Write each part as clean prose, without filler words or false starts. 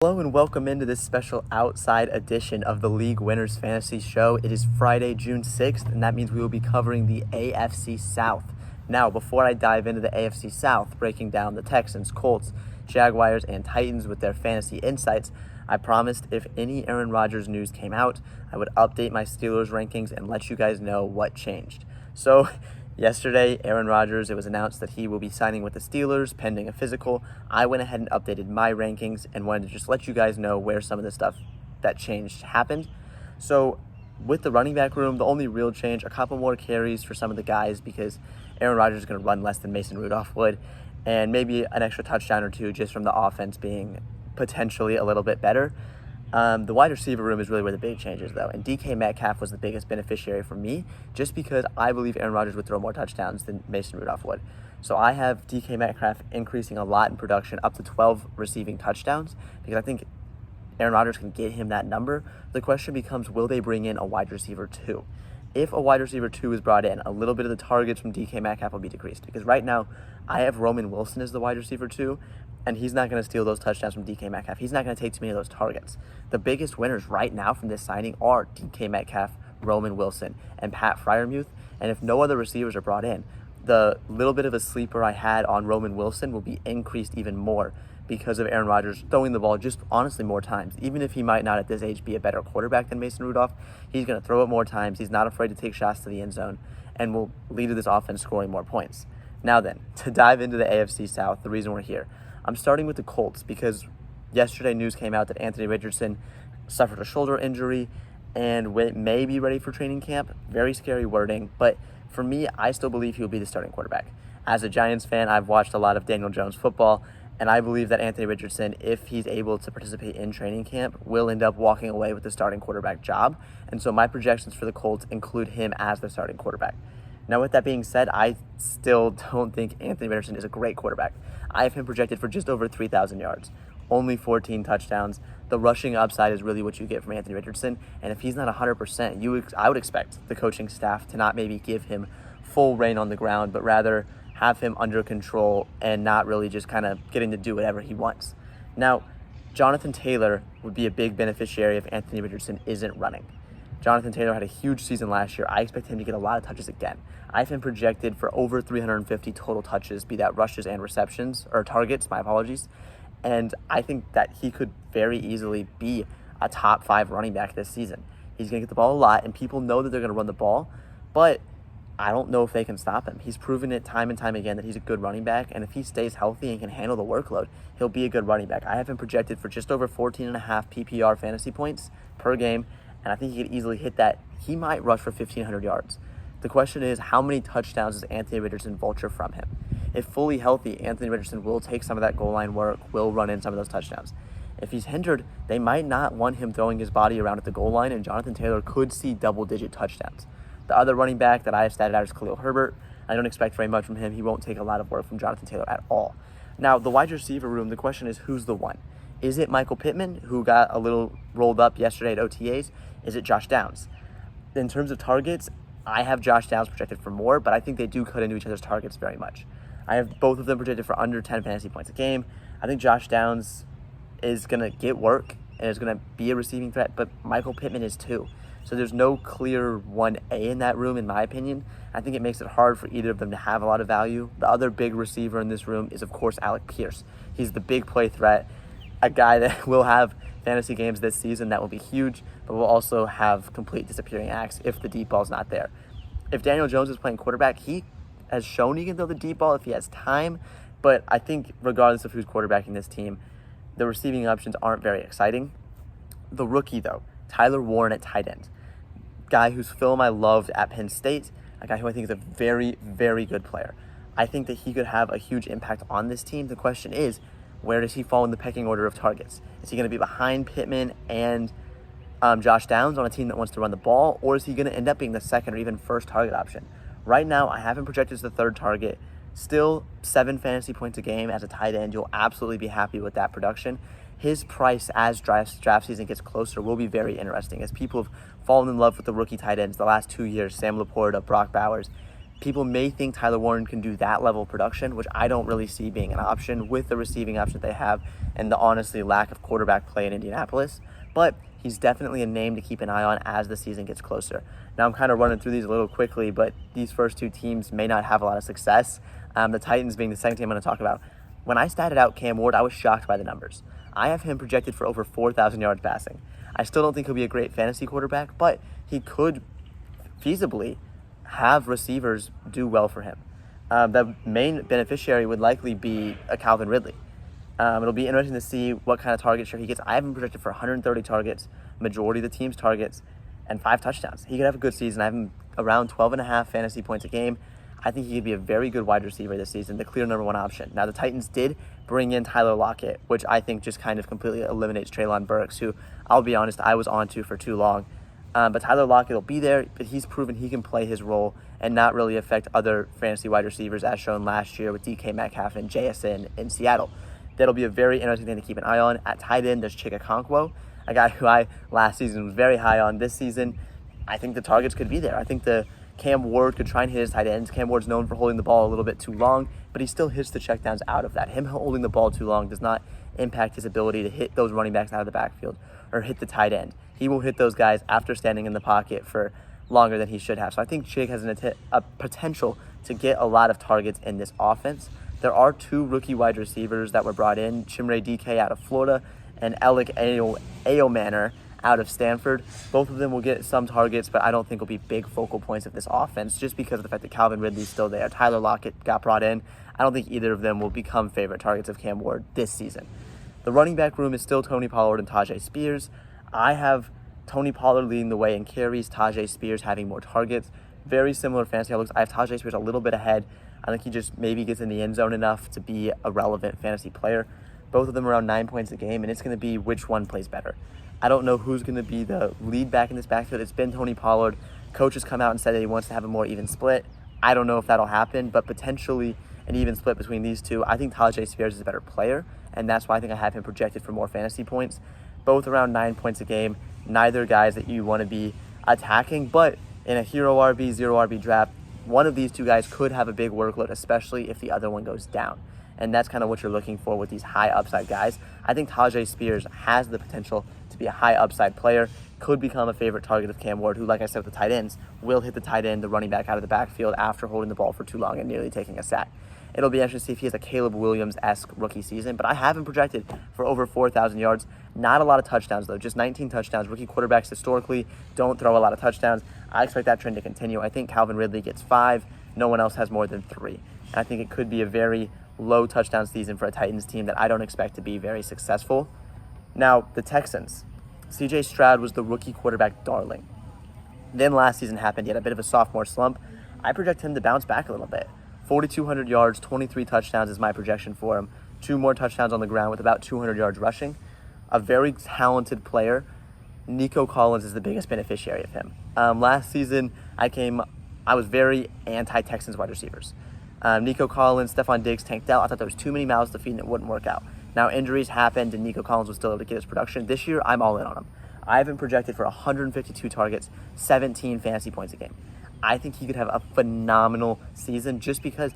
Hello and welcome into this special outside edition of the League Winners Fantasy Show. It is Friday, June 6th, and that means we will be covering the AFC South. Now, before I dive into the AFC South, breaking down the Texans, Colts, Jaguars, and Titans with their fantasy insights, I promised if any Aaron Rodgers news came out, I would update my Steelers rankings and let you guys know what changed. So, yesterday, Aaron Rodgers, it was announced that he will be signing with the Steelers pending a physical. I went ahead and updated my rankings and wanted to just let you guys know where some of the stuff that changed happened. So with the running back room, the only real change, a couple more carries for some of the guys because Aaron Rodgers is going to run less than Mason Rudolph would, and maybe an extra touchdown or two just from the offense being potentially a little bit better. The wide receiver room is really where the big change is, though, and DK Metcalf was the biggest beneficiary for me just because I believe Aaron Rodgers would throw more touchdowns than Mason Rudolph would. So I have DK Metcalf increasing a lot in production, up to 12 receiving touchdowns, because I think Aaron Rodgers can get him that number. The question becomes, will they bring in a wide receiver 2? If a wide receiver 2 is brought in, a little bit of the targets from DK Metcalf will be decreased, because right now I have Roman Wilson as the wide receiver 2, and he's not going to steal those touchdowns from DK Metcalf. He's not going to take too many of those targets. The biggest winners right now from this signing are DK Metcalf, Roman Wilson, and Pat Freiermuth. And if no other receivers are brought in, the little bit of a sleeper I had on Roman Wilson will be increased even more because of Aaron Rodgers throwing the ball just honestly more times. Even if he might not at this age be a better quarterback than Mason Rudolph, he's going to throw it more times. He's not afraid to take shots to the end zone and will lead to this offense scoring more points. Now then, to dive into the AFC South, the reason we're here, I'm starting with the Colts because yesterday news came out that Anthony Richardson suffered a shoulder injury and may be ready for training camp. Very scary wording, but for me, I still believe he'll be the starting quarterback. As a Giants fan, I've watched a lot of Daniel Jones football, and I believe that Anthony Richardson, if he's able to participate in training camp, will end up walking away with the starting quarterback job. And so my projections for the Colts include him as the starting quarterback. Now, with that being said, I still don't think Anthony Richardson is a great quarterback. I have him projected for just over 3,000 yards, only 14 touchdowns. The rushing upside is really what you get from Anthony Richardson, and if he's not 100%, I would expect the coaching staff to not maybe give him full reign on the ground, but rather have him under control and not really just kind of getting to do whatever he wants. Now, Jonathan Taylor would be a big beneficiary if Anthony Richardson isn't running. Jonathan Taylor had a huge season last year. I expect him to get a lot of touches again. I have him projected for over 350 total touches, be that rushes and receptions, or targets, my apologies. And I think that he could very easily be a top 5 running back this season. He's going to get the ball a lot, and people know that they're going to run the ball, but I don't know if they can stop him. He's proven it time and time again that he's a good running back, and if he stays healthy and can handle the workload, he'll be a good running back. I have him projected for just over 14.5 PPR fantasy points per game, and I think he could easily hit that. He might rush for 1,500 yards. The question is, how many touchdowns does Anthony Richardson vulture from him? If fully healthy, Anthony Richardson will take some of that goal line work, will run in some of those touchdowns. If he's hindered, they might not want him throwing his body around at the goal line, and Jonathan Taylor could see double-digit touchdowns. The other running back that I have statted out is Khalil Herbert. I don't expect very much from him. He won't take a lot of work from Jonathan Taylor at all. Now, the wide receiver room, the question is, who's the one? Is it Michael Pittman, who got a little rolled up yesterday at OTAs? Is it Josh Downs? In terms of targets, I have Josh Downs projected for more, but I think they do cut into each other's targets very much. I have both of them projected for under 10 fantasy points a game. I think Josh Downs is going to get work and is going to be a receiving threat, but Michael Pittman is too. So there's no clear 1A in that room, in my opinion. I think it makes it hard for either of them to have a lot of value. The other big receiver in this room is, of course, Alec Pierce. He's the big play threat, a guy that will have fantasy games this season that will be huge, but will also have complete disappearing acts if the deep ball's not there. If Daniel Jones is playing quarterback, he has shown he can throw the deep ball if he has time, but I think regardless of who's quarterbacking this team, the receiving options aren't very exciting. The rookie, though, Tyler Warren at tight end, guy whose film I loved at Penn State, a guy who I think is a very, very good player. I think that he could have a huge impact on this team. The question is, where does he fall in the pecking order of targets? Is he going to be behind Pittman and Josh Downs on a team that wants to run the ball, or is he going to end up being the second or even first target option? Right now, I have him projected as the third target. Still 7 fantasy points a game as a tight end. You'll absolutely be happy with that production. His price as draft season gets closer will be very interesting as people have fallen in love with the rookie tight ends the last 2 years, Sam Laporta, Brock Bowers. people may think Tyler Warren can do that level of production, which I don't really see being an option with the receiving option that they have and the honestly lack of quarterback play in Indianapolis. But he's definitely a name to keep an eye on as the season gets closer. Now, I'm kind of running through these a little quickly, but these first two teams may not have a lot of success. The Titans being the second team I'm going to talk about. When I statted out Cam Ward, I was shocked by the numbers. I have him projected for over 4,000 yards passing. I still don't think he'll be a great fantasy quarterback, but he could feasibly have receivers do well for him. The main beneficiary would likely be a Calvin Ridley. It'll be interesting to see what kind of target share he gets. I have him projected for 130 targets, majority of the team's targets, and 5 touchdowns. He could have a good season. I have him around 12.5 fantasy points a game. I think he could be a very good wide receiver this season, the clear number 1 option. Now, the Titans did bring in Tyler Lockett, which I think just kind of completely eliminates Treylon Burks, who, I'll be honest, I was onto for too long. But Tyler Lockett will be there, but he's proven he can play his role and not really affect other fantasy wide receivers as shown last year with DK Metcalf and JSN in Seattle. That'll be a very interesting thing to keep an eye on. At tight end, there's Chika Okonkwo, a guy who I last season was very high on. This season, I think the targets could be there. I think the Cam Ward could try and hit his tight ends. Cam Ward's known for holding the ball a little bit too long, but he still hits the checkdowns out of that. Him holding the ball too long does not impact his ability to hit those running backs out of the backfield or hit the tight end. He will hit those guys after standing in the pocket for longer than he should have. So I think Chig has a potential to get a lot of targets in this offense. There are 2 rookie wide receivers that were brought in, Chimere DK out of Florida and Alec Ayomanor out of Stanford. Both of them will get some targets, but I don't think will be big focal points of this offense just because of the fact that Calvin Ridley's still there. Tyler Lockett got brought in. I don't think either of them will become favorite targets of Cam Ward this season. The running back room is still Tony Pollard and Tajay Spears. I have Tony Pollard leading the way in carries, Tajay Spears having more targets. Very similar fantasy outlooks. I have Tajay Spears a little bit ahead. I think he just maybe gets in the end zone enough to be a relevant fantasy player. Both of them around 9 points a game, and it's going to be which one plays better. I don't know who's going to be the lead back in this backfield. It's been Tony Pollard. Coach has come out and said that he wants to have a more even split. I don't know if that'll happen, but potentially an even split between these two. I think Tajay Spears is a better player, and that's why I think I have him projected for more fantasy points. Both around 9 points a game. Neither guys that you want to be attacking, but in a hero RB, zero RB draft, one of these 2 guys could have a big workload, especially if the other one goes down. And that's kind of what you're looking for with these high upside guys. I think Tajay Spears has the potential to be a high upside player, could become a favorite target of Cam Ward, who, like I said with the tight ends, will hit the tight end, the running back out of the backfield after holding the ball for too long and nearly taking a sack. It'll be interesting to see if he has a Caleb Williams-esque rookie season, but I have him projected for over 4,000 yards. Not a lot of touchdowns, though, just 19 touchdowns. Rookie quarterbacks historically don't throw a lot of touchdowns. I expect that trend to continue. I think Calvin Ridley gets 5. No one else has more than 3. And I think it could be a very low touchdown season for a Titans team that I don't expect to be very successful. Now, the Texans. C.J. Stroud was the rookie quarterback darling. Then last season happened. He had a bit of a sophomore slump. I project him to bounce back a little bit. 4,200 yards, 23 touchdowns is my projection for him. 2 more touchdowns on the ground with about 200 yards rushing. A very talented player. Nico Collins is the biggest beneficiary of him. Last season, I was very anti-Texans wide receivers. Nico Collins, Stephon Diggs tanked out. I thought there was too many mouths to feed and it wouldn't work out. Now injuries happened and Nico Collins was still able to get his production. This year, I'm all in on him. I have him projected for 152 targets, 17 fantasy points a game. I think he could have a phenomenal season just because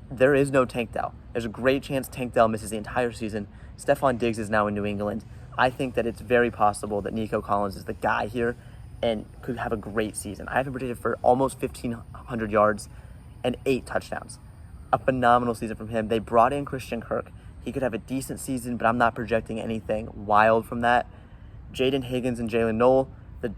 there is no Tank Dell. There's a great chance Tank Dell misses the entire season. Stephon Diggs is now in New England. I think that it's very possible that Nico Collins is the guy here and could have a great season. I have him projected for almost 1,500 yards and 8 touchdowns. A phenomenal season from him. They brought in Christian Kirk. He could have a decent season, but I'm not projecting anything wild from that. Jaden Higgins and Jalen Noel, the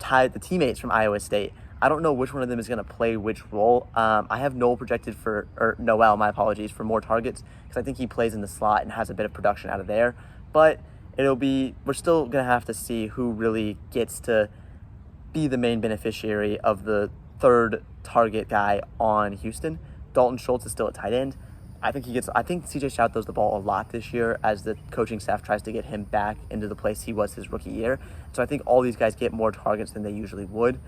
teammates from Iowa State. I don't know which one of them is going to play which role. I have Noel projected for more targets because I think he plays in the slot and has a bit of production out of there. But we're still going to have to see who really gets to be the main beneficiary of the third target guy on Houston. Dalton Schultz is still at tight end. I think CJ Stroud throws the ball a lot this year as the coaching staff tries to get him back into the place he was his rookie year. So I think all these guys get more targets than they usually would.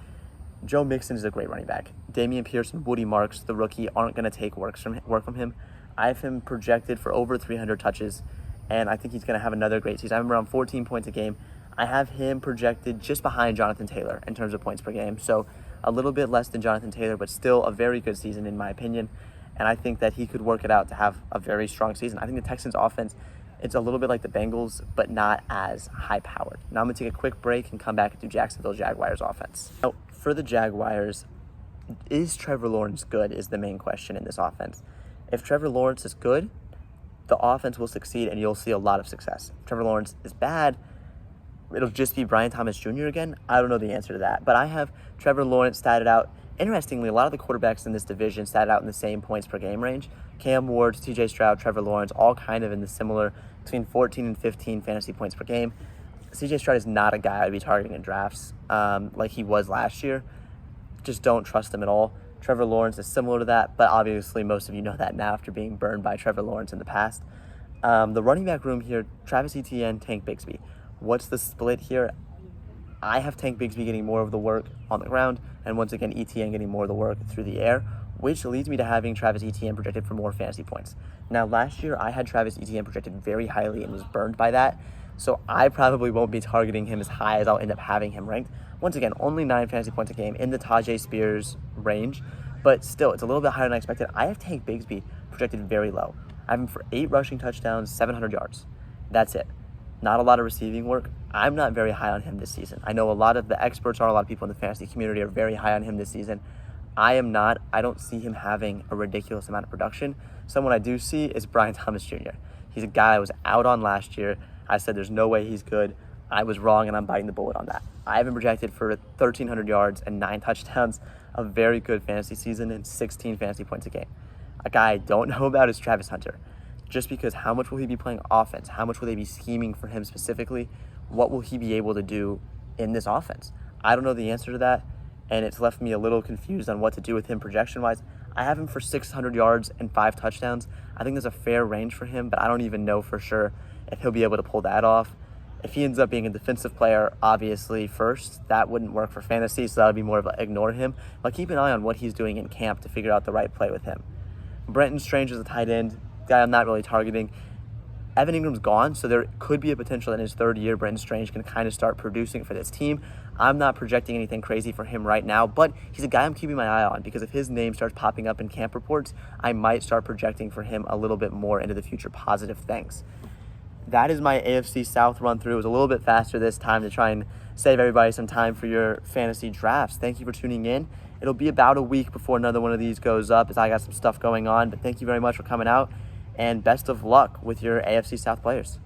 Joe Mixon is a great running back. Damian Pierce and Woody Marks, the rookie, aren't going to take work from him. I have him projected for over 300 touches, and I think he's going to have another great season. I have him around 14 points a game. I have him projected just behind Jonathan Taylor in terms of points per game. So A little bit less than Jonathan Taylor, but still a very good season in my opinion. And I think that he could work it out to have a very strong season. I think the Texans offense, it's a little bit like the Bengals, but not as high-powered. Now I'm going to take a quick break and come back and do Jacksonville Jaguars offense. Now, for the Jaguars, is Trevor Lawrence good is the main question in this offense. If Trevor Lawrence is good, the offense will succeed and you'll see a lot of success. If Trevor Lawrence is bad, it'll just be Brian Thomas Jr. again. I don't know the answer to that. But I have Trevor Lawrence statted out. Interestingly, a lot of the quarterbacks in this division statted out in the same points per game range. Cam Ward, TJ Stroud, Trevor Lawrence, all kind of in the similar between 14 and 15 fantasy points per game. CJ Stroud is not a guy I'd be targeting in drafts like he was last year. Just don't trust him at all. Trevor Lawrence is similar to that, but obviously most of you know that now after being burned by Trevor Lawrence in the past. The running back room here, Travis Etienne, Tank Bigsby. What's the split here? I have Tank Bigsby getting more of the work on the ground, and once again, Etienne getting more of the work through the air, which leads me to having Travis Etienne projected for more fantasy points. Now, last year, I had Travis Etienne projected very highly and was burned by that, so I probably won't be targeting him as high as I'll end up having him ranked. Once again, only 9 fantasy points a game in the Tajay Spears range, but still, it's a little bit higher than I expected. I have Tank Bigsby projected very low. I have him for 8 rushing touchdowns, 700 yards. That's it. Not a lot of receiving work. I'm not very high on him this season. I know a lot of the experts are, a lot of people in the fantasy community are very high on him this season. I am not. I don't see him having a ridiculous amount of production. Someone I do see is Brian Thomas Jr. He's a guy I was out on last year. I said there's no way he's good. I was wrong, and I'm biting the bullet on that. I have him projected for 1,300 yards and 9 touchdowns, a very good fantasy season, and 16 fantasy points a game. A guy I don't know about is Travis Hunter. Just because how much will he be playing offense? How much will they be scheming for him specifically? What will he be able to do in this offense? I don't know the answer to that, and it's left me a little confused on what to do with him projection-wise. I have him for 600 yards and 5 touchdowns. I think there's a fair range for him, but I don't even know for sure if he'll be able to pull that off. If he ends up being a defensive player, obviously, first, that wouldn't work for fantasy, so that would be more of a ignore him. But keep an eye on what he's doing in camp to figure out the right play with him. Brenton Strange is a tight end, guy I'm not really targeting. Evan Ingram's gone, so there could be a potential in his 3rd year Brenton Strange can kind of start producing for this team. I'm not projecting anything crazy for him right now, but he's a guy I'm keeping my eye on because if his name starts popping up in camp reports, I might start projecting for him a little bit more into the future positive things. That is my AFC South run through. It was a little bit faster this time to try and save everybody some time for your fantasy drafts. Thank you for tuning in. It'll be about a week before another one of these goes up as I got some stuff going on, but thank you very much for coming out, and best of luck with your AFC South players.